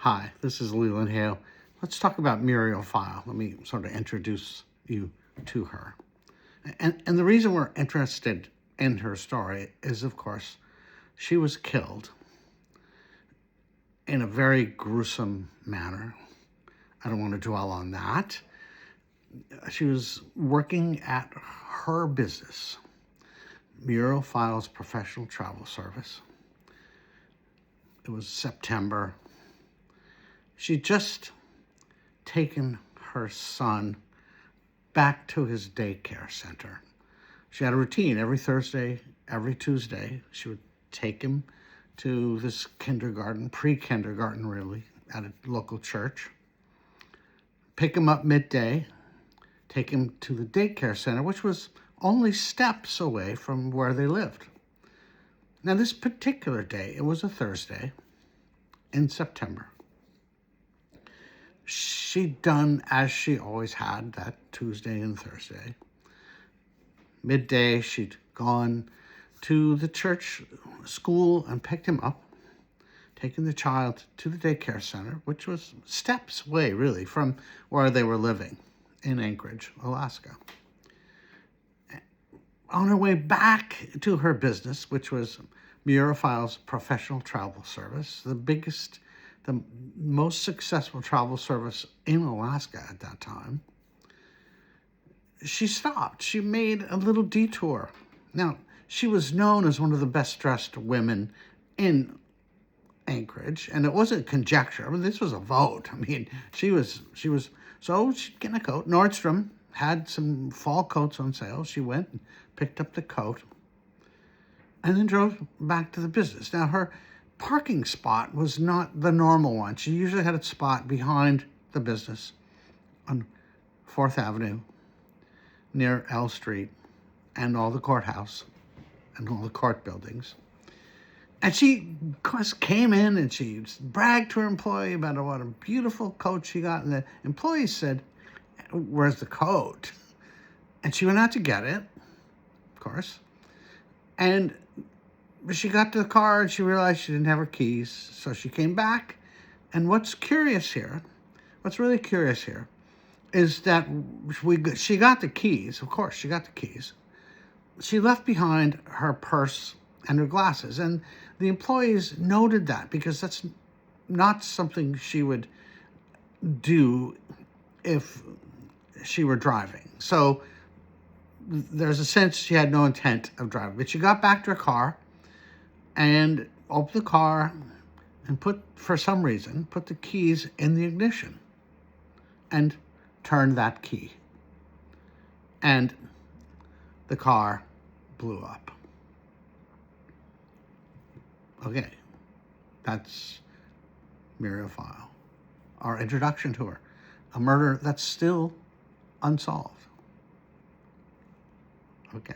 Hi, this is Leland Hale. Let's talk about Muriel Pfeil. Let me sort of introduce you to her. And the reason we're interested in her story is, of course, she was killed in a very gruesome manner. I don't want to dwell on that. She was working at her business, Muriel Pfeil's professional travel service. It was September. She'd just taken her son back to his daycare center. She had a routine every Thursday, every Tuesday. She would take him to this kindergarten, pre-kindergarten really, at a local church, pick him up midday, take him to the daycare center, which was only steps away from where they lived. Now, this particular day, it was a Thursday in September. She'd done as she always had that Tuesday and Thursday. Midday, she'd gone to the church school and picked him up, taken the child to the daycare center, which was steps away, really, from where they were living in Anchorage, Alaska. On her way back to her business, which was Muriel Pfeil's professional travel service, the most successful travel service in Alaska at that time, she stopped. She made a little detour. Now, she was known as one of the best dressed women in Anchorage, and it wasn't conjecture. I mean, this was a vote. I mean, so she'd get a coat. Nordstrom had some fall coats on sale. She went and picked up the coat and then drove back to the business. Now, her parking spot was not the normal one. She usually had a spot behind the business on 4th Avenue near L Street and all the courthouse and all the court buildings. And she, of course, came in and she bragged to her employee about what a beautiful coat she got. And the employee said, "Where's the coat?" And she went out to get it, of course. And she got to the car and she realized she didn't have her keys. So she came back. And what's really curious here, is that she got the keys. Of course, she got the keys. She left behind her purse and her glasses. And the employees noted that because that's not something she would do if she were driving. So there's a sense she had no intent of driving. But she got back to her car and opened the car and for some reason, put the keys in the ignition and turned that key. And the car blew up. Okay, that's Muriel Pfeil. Our introduction to her. A murder that's still unsolved. Okay.